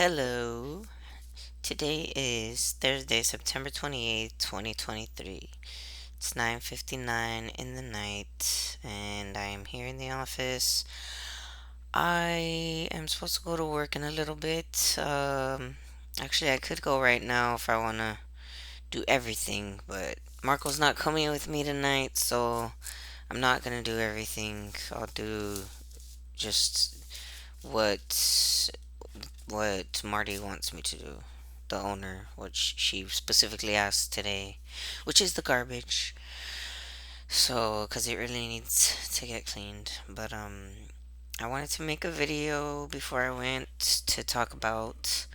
Hello. Today is Thursday, September 28th, 2023. It's 9:59 in the night and I am here in the office. I am supposed to go to work in a little bit. Actually I could go right now if I want to do everything, but Marco's not coming with me tonight, so I'm not going to do everything. I'll do just what what Marty wants me to do. The owner, which she specifically asked today, which is the garbage. So, because it really needs to get cleaned. But, I wanted to make a video before I went to talk about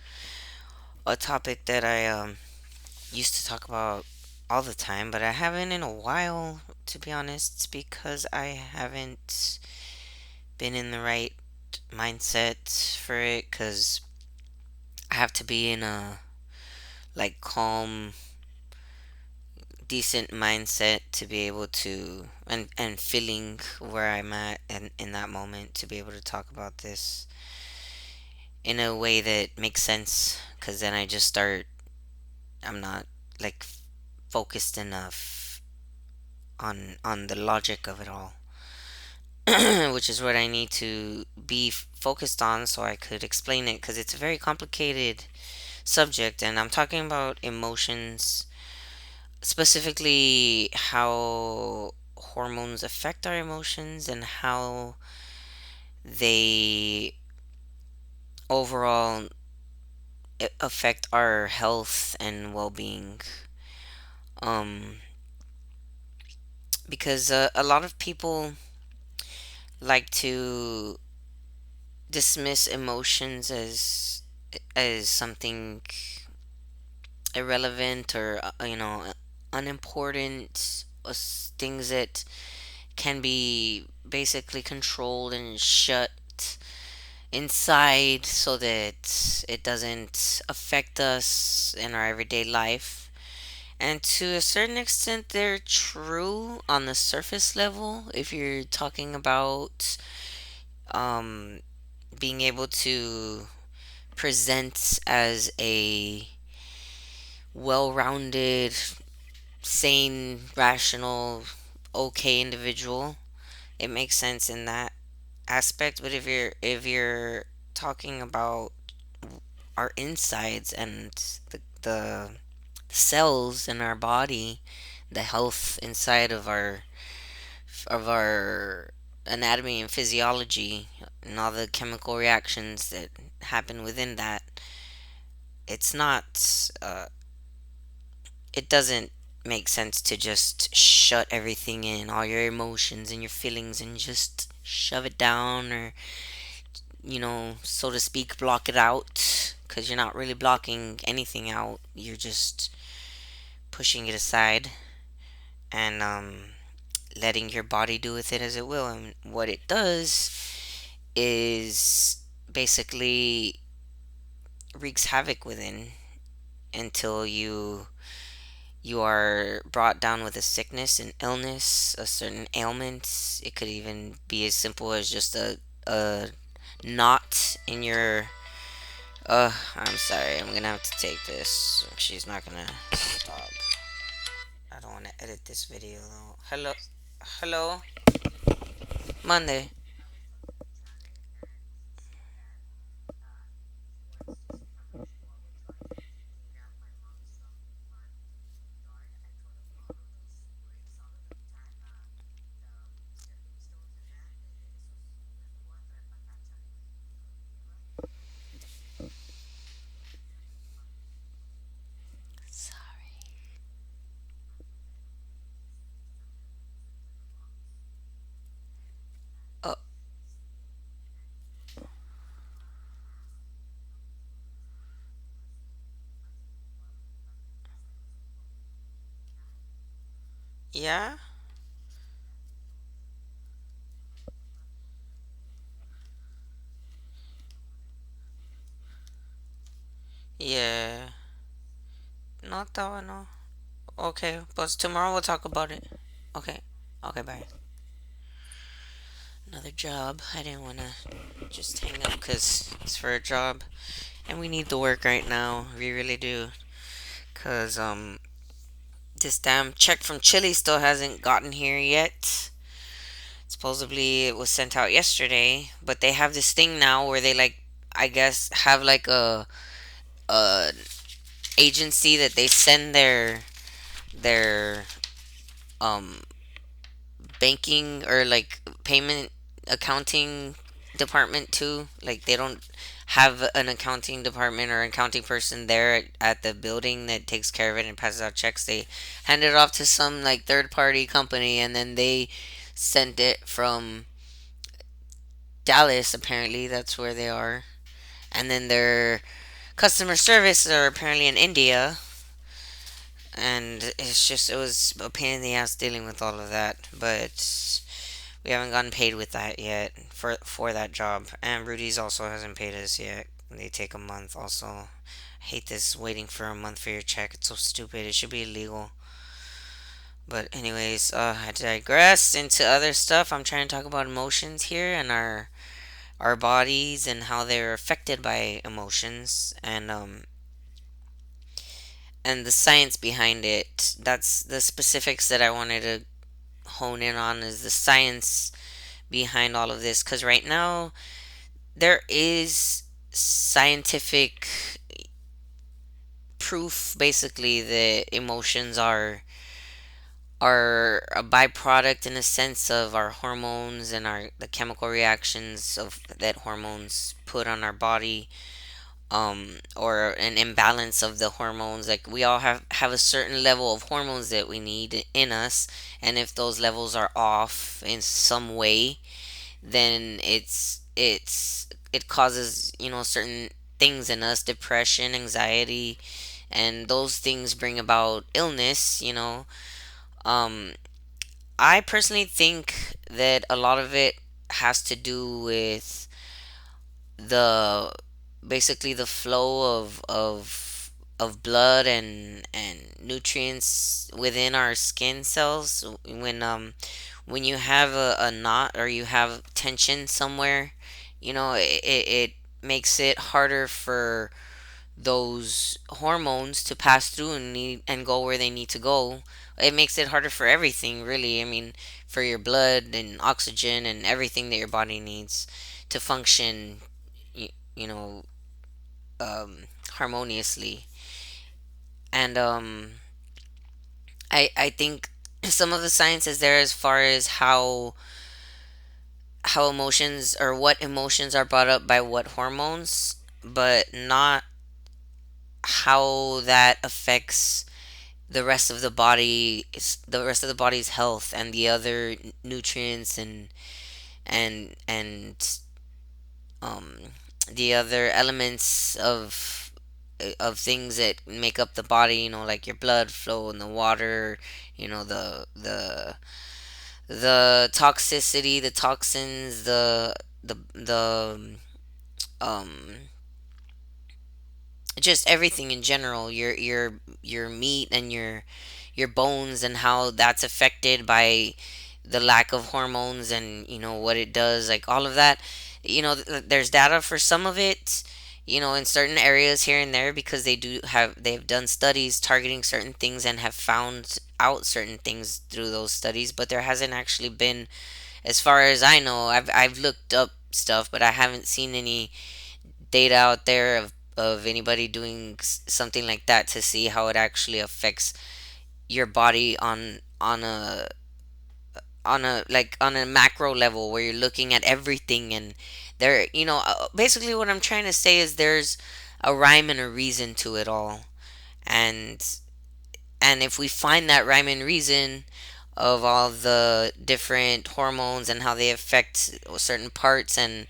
a topic that I, used to talk about all the time, but I haven't in a while, to be honest, because I haven't been in the right mindset for it, because I have to be in a, like, calm, decent mindset to be able to and feeling where I'm at and in that moment to be able to talk about this in a way that makes sense, because then I just start I'm not like focused enough on the logic of it all, which is what I need to be focused on so I could explain it, because it's a very complicated subject and I'm talking about emotions, specifically how hormones affect our emotions and how they overall affect our health and well-being. um because a lot of people like to dismiss emotions as something irrelevant or unimportant, things that can be basically controlled and shut inside so that it doesn't affect us in our everyday life. And to a certain extent, they're true on the surface level. If you're talking about um, being able to present as a well rounded, sane, rational, okay individual, it makes sense in that aspect. But if you're talking about our insides and the cells in our body, the health inside of our anatomy and physiology, and all the chemical reactions that happen within that, it's not. It doesn't make sense to just shut everything in, all your emotions and your feelings, and just shove it down, or so to speak, block it out. Because you're not really blocking anything out. You're just pushing it aside and letting your body do with it as it will. And what it does is basically wreaks havoc within until you are brought down with a sickness, an illness, a certain ailment. It could even be as simple as just a knot in your. I'm sorry. I'm gonna have to take this. She's not gonna stop. I don't want to edit this video though. Hello, hello, Monday. Sorry. Oh, yeah, yeah. Not that one. No. Okay, but tomorrow we'll talk about it. Okay. Okay. Bye. Another job. I didn't want to just hang up because it's for a job. And we need the work right now. We really do. Cause this damn check from Chile still hasn't gotten here yet. Supposedly it was sent out yesterday, but they have this thing now where they like, I guess, have like a agency that they send their um banking or like payment accounting department to. Like they don't have an accounting department or accounting person there at the building that takes care of it and passes out checks. They hand it off to some like third party company, and then they send it from Dallas. Apparently that's where they are. And then their customer service are apparently in India. And it was a pain in the ass dealing with all of that. But we haven't gotten paid with that yet for that job. And Rudy's also hasn't paid us yet. They take a month also. I hate this waiting for a month for your check. It's so stupid. It should be illegal. But anyways, I digress into other stuff. I'm trying to talk about emotions here and our bodies and how they're affected by emotions and the science behind it. That's the specifics that I wanted to hone in on is the science behind all of this because right now there is scientific proof basically that emotions are a byproduct in a sense of our hormones and our the chemical reactions of that hormones put on our body, or an imbalance of the hormones. Like we all have a certain level of hormones that we need in us, and if those levels are off in some way, then it causes certain things in us, depression, anxiety, and those things bring about illness. um I personally think that a lot of it has to do with the basically the flow of blood and nutrients within our skin cells. When you have a knot or you have tension somewhere, it makes it harder for those hormones to pass through and go where they need to go. It makes it harder for everything, really. I mean, for your blood and oxygen and everything that your body needs to function, you, you know, harmoniously. And I think some of the science is there as far as how emotions or what emotions are brought up by what hormones, but not how that affects the rest of the body's health and the other nutrients and um the other elements of things that make up the body, like your blood flow and the water, the toxicity, the toxins, the um just everything in general, your meat and your bones and how that's affected by the lack of hormones and what it does, like all of that. There's data for some of it, in certain areas here and there, because they've done studies targeting certain things and have found out certain things through those studies, but there hasn't actually been, as far as I know. I've looked up stuff, but I haven't seen any data out there of anybody doing something like that to see how it actually affects your body on a macro level where you're looking at everything. And basically what I'm trying to say is there's a rhyme and a reason to it all. And and if we find that rhyme and reason of all the different hormones and how they affect certain parts, and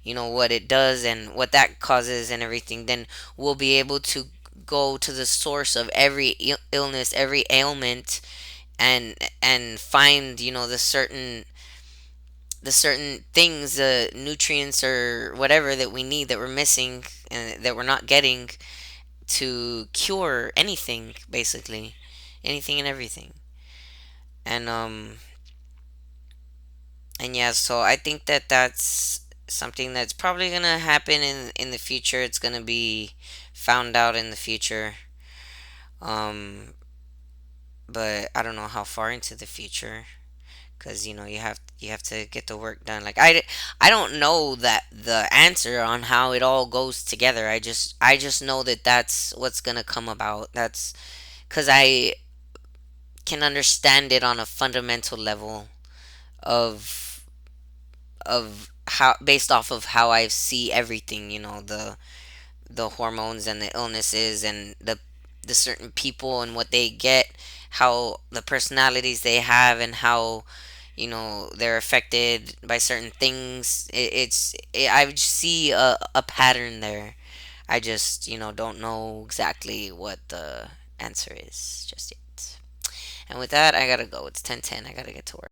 what it does and what that causes and everything, then we'll be able to go to the source of every illness, every ailment, and find the certain things, the nutrients or whatever that we need, that we're missing and that we're not getting, to cure anything, basically anything and everything. And yeah, so I think that that's something that's probably gonna happen in the future. It's gonna be found out in the future. Um, but I don't know how far into the future, because you have to get the work done. Like I don't know that the answer on how it all goes together. I just know that that's what's gonna come about. That's because I can understand it on a fundamental level of how, based off of how I see everything. The hormones and the illnesses and the certain people and what they get, how the personalities they have, and how they're affected by certain things. I just see a pattern there. I just don't know exactly what the answer is just yet. And with that, I gotta go. It's 10:10. I gotta get to work.